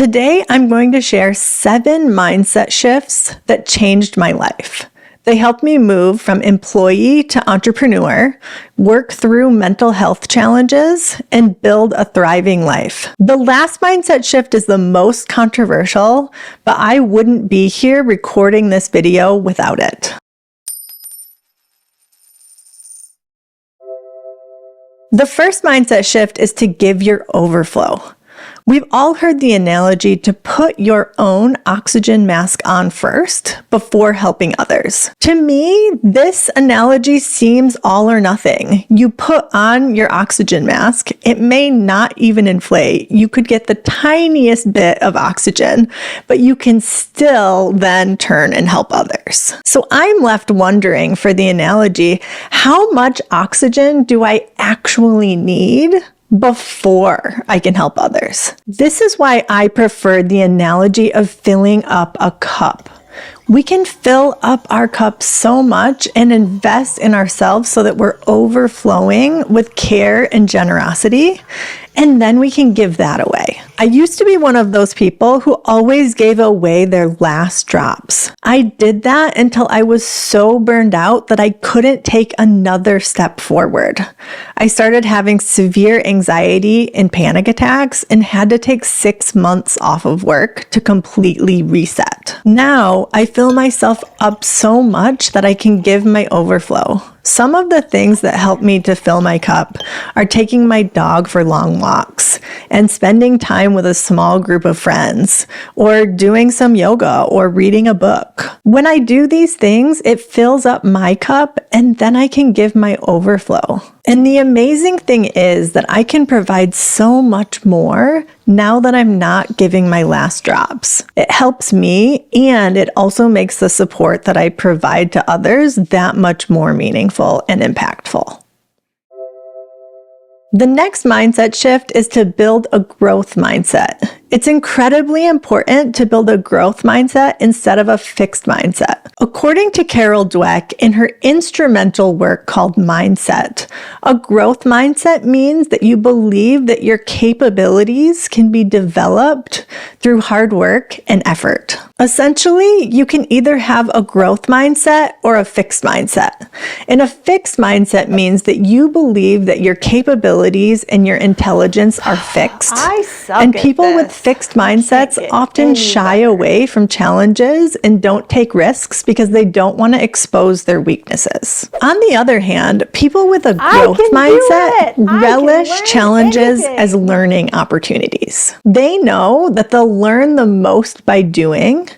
Today, I'm going to share 7 mindset shifts that changed my life. They helped me move from employee to entrepreneur, work through mental health challenges, and build a thriving life. The last mindset shift is the most controversial, but I wouldn't be here recording this video without it. The first mindset shift is to give your overflow. We've all heard the analogy to put your own oxygen mask on first before helping others. To me, this analogy seems all or nothing. You put on your oxygen mask, it may not even inflate. You could get the tiniest bit of oxygen, but you can still then turn and help others. So I'm left wondering, for the analogy, how much oxygen do I actually need before I can help others? This is why I prefer the analogy of filling up a cup. We can fill up our cup so much and invest in ourselves so that we're overflowing with care and generosity, and then we can give that away. I used to be one of those people who always gave away their last drops. I did that until I was so burned out that I couldn't take another step forward. I started having severe anxiety and panic attacks and had to take 6 months off of work to completely reset. Now I fill myself up so much that I can give my overflow. Some of the things that help me to fill my cup are taking my dog for long walks and spending time with a small group of friends, or doing some yoga or reading a book. When I do these things, it fills up my cup and then I can give my overflow. And the amazing thing is that I can provide so much more now that I'm not giving my last drops. It helps me, and it also makes the support that I provide to others that much more meaningful and impactful. The next mindset shift is to build a growth mindset. It's incredibly important to build a growth mindset instead of a fixed mindset. According to Carol Dweck, in her instrumental work called Mindset, a growth mindset means that you believe that your capabilities can be developed through hard work and effort. Essentially, you can either have a growth mindset or a fixed mindset. And a fixed mindset means that you believe that your capabilities and your intelligence are fixed. And people with fixed mindsets often shy away from challenges and don't take risks because they don't want to expose their weaknesses. On the other hand, people with a growth mindset relish challenges as learning opportunities. They know that they'll learn the most by doing,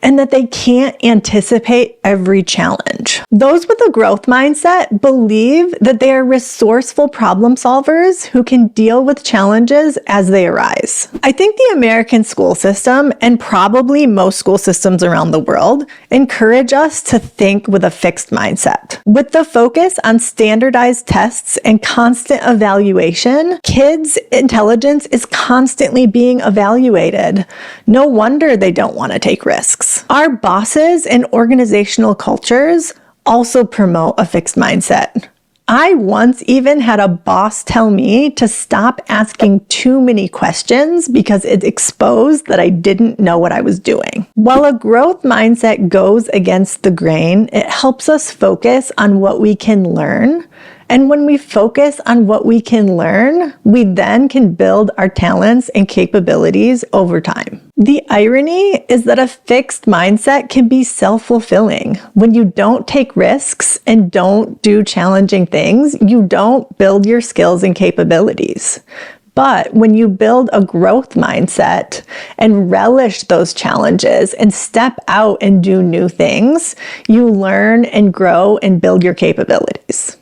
and that they can't anticipate every challenge. Those with a growth mindset believe that they are resourceful problem solvers who can deal with challenges as they arise. I think the American school system, and probably most school systems around the world, encourage us to think with a fixed mindset. With the focus on standardized tests and constant evaluation, kids' intelligence is constantly being evaluated. No wonder they don't want to take risks. Our bosses and organizational cultures also promote a fixed mindset. I once even had a boss tell me to stop asking too many questions because it exposed that I didn't know what I was doing. While a growth mindset goes against the grain, it helps us focus on what we can learn. And when we focus on what we can learn, we then can build our talents and capabilities over time. The irony is that a fixed mindset can be self-fulfilling. When you don't take risks and don't do challenging things, you don't build your skills and capabilities. But when you build a growth mindset and relish those challenges and step out and do new things, you learn and grow and build your capabilities.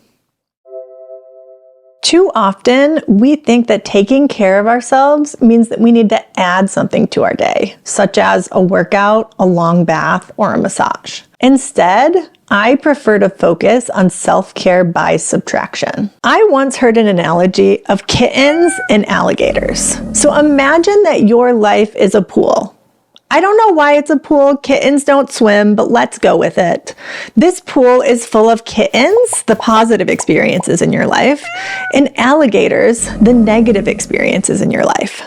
Too often, we think that taking care of ourselves means that we need to add something to our day, such as a workout, a long bath, or a massage. Instead, I prefer to focus on self-care by subtraction. I once heard an analogy of kittens and alligators. So imagine that your life is a pool. I don't know why it's a pool. Kittens don't swim, but let's go with it. This pool is full of kittens, the positive experiences in your life, and alligators, the negative experiences in your life.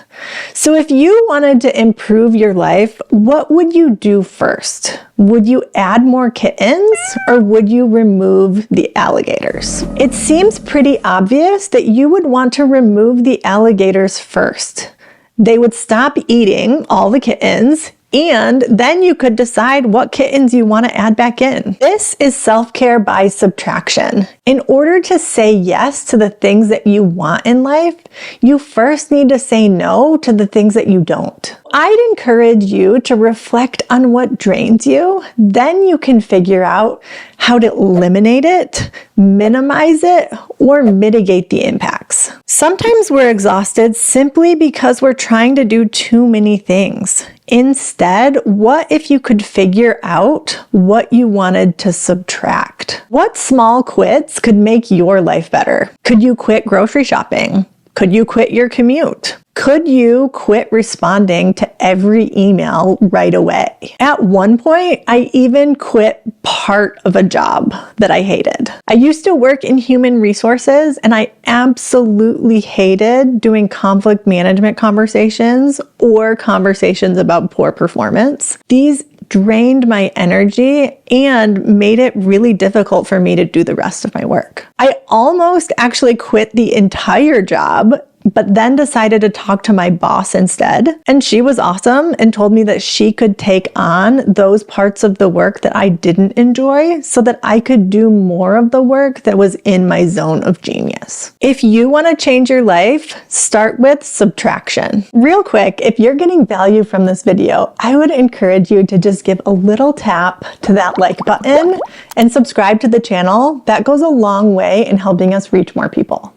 So if you wanted to improve your life, what would you do first? Would you add more kittens or would you remove the alligators? It seems pretty obvious that you would want to remove the alligators first. They would stop eating all the kittens, and then you could decide what kittens you want to add back in. This is self-care by subtraction. In order to say yes to the things that you want in life, you first need to say no to the things that you don't. I'd encourage you to reflect on what drains you. Then you can figure out how to eliminate it, minimize it, or mitigate the impacts. Sometimes we're exhausted simply because we're trying to do too many things. Instead, what if you could figure out what you wanted to subtract? What small quits could make your life better? Could you quit grocery shopping? Could you quit your commute? Could you quit responding to every email right away? At one point, I even quit part of a job that I hated. I used to work in human resources and I absolutely hated doing conflict management conversations or conversations about poor performance. These drained my energy and made it really difficult for me to do the rest of my work. I almost actually quit the entire job, but then decided to talk to my boss instead. And she was awesome and told me that she could take on those parts of the work that I didn't enjoy so that I could do more of the work that was in my zone of genius. If you want to change your life, start with subtraction. Real quick, if you're getting value from this video, I would encourage you to just give a little tap to that like button and subscribe to the channel. That goes a long way in helping us reach more people.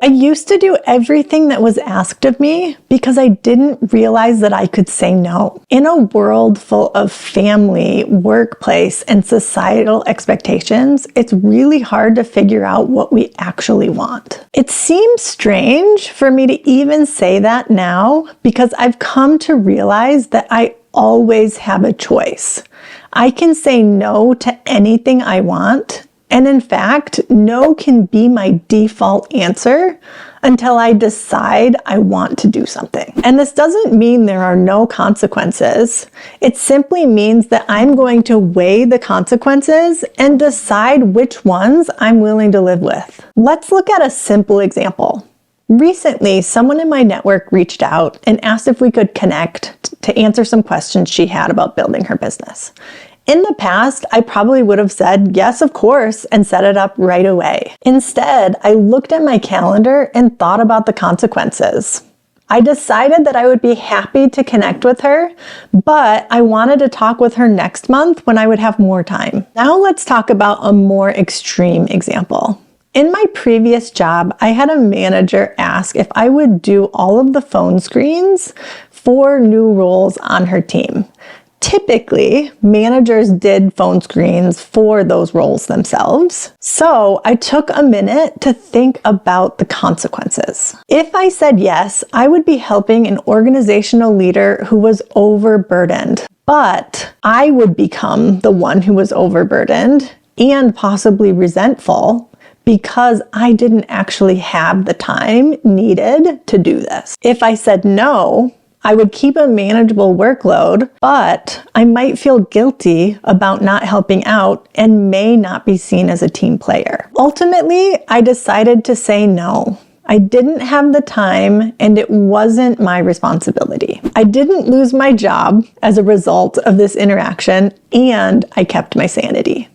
I used to do everything that was asked of me because I didn't realize that I could say no. In a world full of family, workplace, and societal expectations, it's really hard to figure out what we actually want. It seems strange for me to even say that now because I've come to realize that I always have a choice. I can say no to anything I want. And in fact, no can be my default answer until I decide I want to do something. And this doesn't mean there are no consequences. It simply means that I'm going to weigh the consequences and decide which ones I'm willing to live with. Let's look at a simple example. Recently, someone in my network reached out and asked if we could connect to answer some questions she had about building her business. In the past, I probably would have said, yes, of course, and set it up right away. Instead, I looked at my calendar and thought about the consequences. I decided that I would be happy to connect with her, but I wanted to talk with her next month when I would have more time. Now let's talk about a more extreme example. In my previous job, I had a manager ask if I would do all of the phone screens for new roles on her team. Typically, managers did phone screens for those roles themselves. So I took a minute to think about the consequences. If I said yes, I would be helping an organizational leader who was overburdened, but I would become the one who was overburdened and possibly resentful because I didn't actually have the time needed to do this. If I said no, I would keep a manageable workload, but I might feel guilty about not helping out and may not be seen as a team player. Ultimately, I decided to say no. I didn't have the time and it wasn't my responsibility. I didn't lose my job as a result of this interaction and I kept my sanity.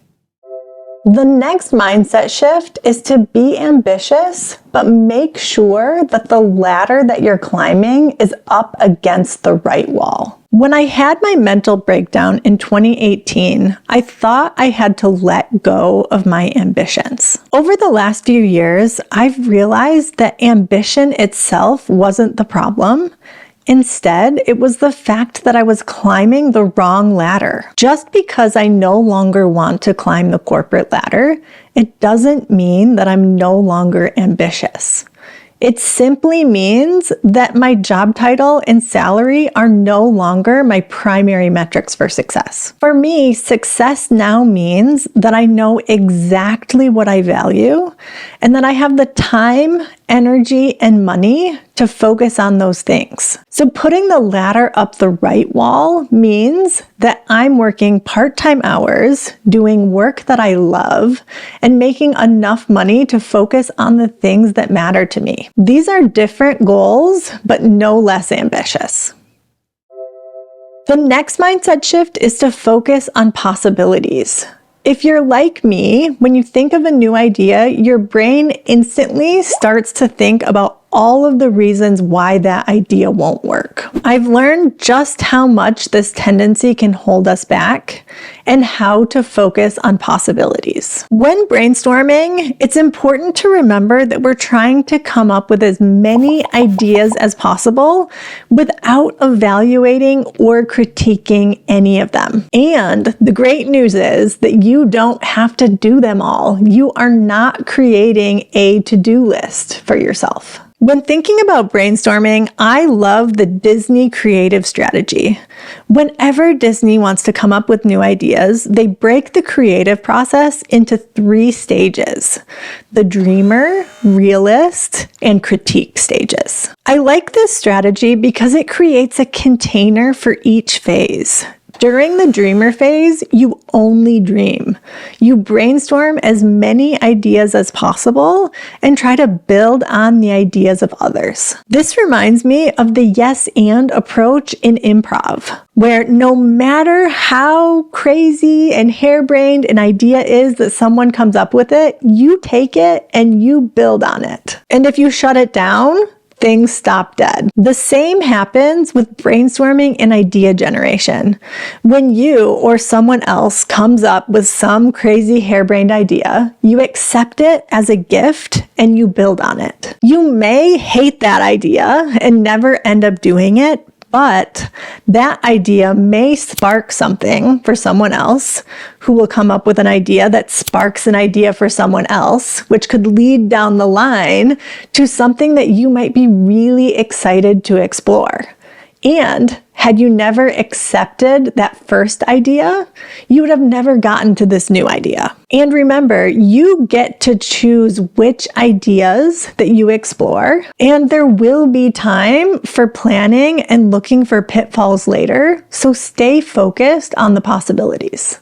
The next mindset shift is to be ambitious, but make sure that the ladder that you're climbing is up against the right wall. When I had my mental breakdown in 2018, I thought I had to let go of my ambitions. Over the last few years, I've realized that ambition itself wasn't the problem. Instead, it was the fact that I was climbing the wrong ladder. Just because I no longer want to climb the corporate ladder, it doesn't mean that I'm no longer ambitious. It simply means that my job title and salary are no longer my primary metrics for success. For me, success now means that I know exactly what I value and that I have the time, energy, and money to focus on those things. So putting the ladder up the right wall means that I'm working part-time hours, doing work that I love, and making enough money to focus on the things that matter to me. These are different goals, but no less ambitious. The next mindset shift is to focus on possibilities. If you're like me, when you think of a new idea, your brain instantly starts to think about all of the reasons why that idea won't work. I've learned just how much this tendency can hold us back and how to focus on possibilities. When brainstorming, it's important to remember that we're trying to come up with as many ideas as possible without evaluating or critiquing any of them. And the great news is that you don't have to do them all. You are not creating a to-do list for yourself. When thinking about brainstorming, I love the Disney creative strategy. Whenever Disney wants to come up with new ideas, they break the creative process into 3 stages: the dreamer, realist, and critique stages. I like this strategy because it creates a container for each phase. During the dreamer phase, you only dream. You brainstorm as many ideas as possible and try to build on the ideas of others. This reminds me of the yes and approach in improv, where no matter how crazy and harebrained an idea is that someone comes up with it, you take it and you build on it. And if you shut it down, things stop dead. The same happens with brainstorming and idea generation. When you or someone else comes up with some crazy harebrained idea, you accept it as a gift and you build on it. You may hate that idea and never end up doing it, but that idea may spark something for someone else who will come up with an idea that sparks an idea for someone else, which could lead down the line to something that you might be really excited to explore. And had you never accepted that first idea, you would have never gotten to this new idea. And remember, you get to choose which ideas that you explore, and there will be time for planning and looking for pitfalls later, so stay focused on the possibilities.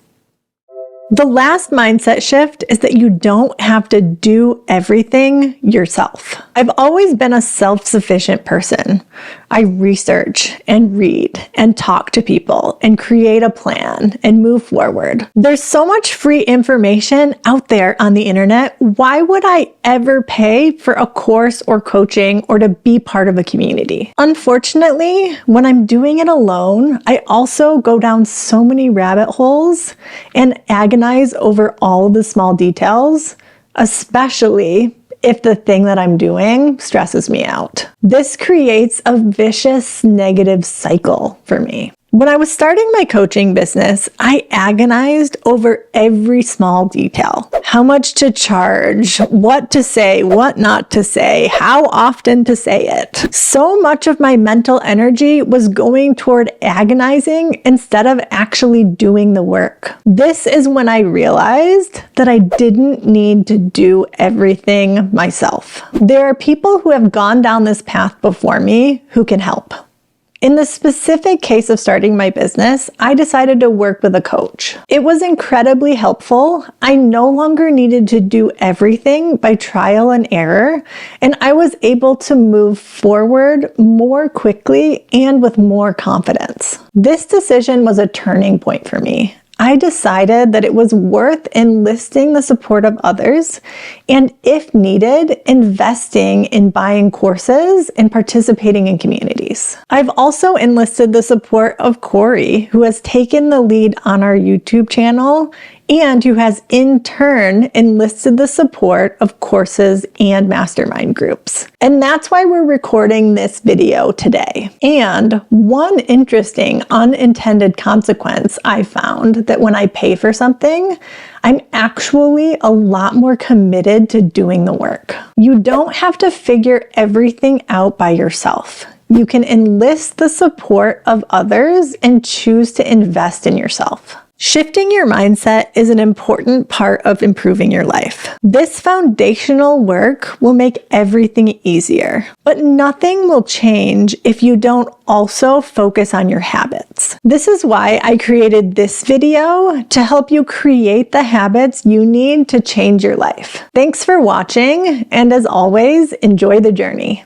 The last mindset shift is that you don't have to do everything yourself. I've always been a self-sufficient person. I research and read and talk to people and create a plan and move forward. There's so much free information out there on the internet. Why would I ever pay for a course or coaching or to be part of a community? Unfortunately, when I'm doing it alone, I also go down so many rabbit holes and agonize over all the small details, especially if the thing that I'm doing stresses me out. This creates a vicious negative cycle for me. When I was starting my coaching business, I agonized over every small detail. How much to charge, what to say, what not to say, how often to say it. So much of my mental energy was going toward agonizing instead of actually doing the work. This is when I realized that I didn't need to do everything myself. There are people who have gone down this path before me who can help. In the specific case of starting my business, I decided to work with a coach. It was incredibly helpful. I no longer needed to do everything by trial and error, and I was able to move forward more quickly and with more confidence. This decision was a turning point for me. I decided that it was worth enlisting the support of others and, if needed, investing in buying courses and participating in communities. I've also enlisted the support of Corey, who has taken the lead on our YouTube channel and who has in turn enlisted the support of courses and mastermind groups. And that's why we're recording this video today. And one interesting unintended consequence I found that when I pay for something, I'm actually a lot more committed to doing the work. You don't have to figure everything out by yourself. You can enlist the support of others and choose to invest in yourself. Shifting your mindset is an important part of improving your life. This foundational work will make everything easier, but nothing will change if you don't also focus on your habits. This is why I created this video to help you create the habits you need to change your life. Thanks for watching, and as always, enjoy the journey.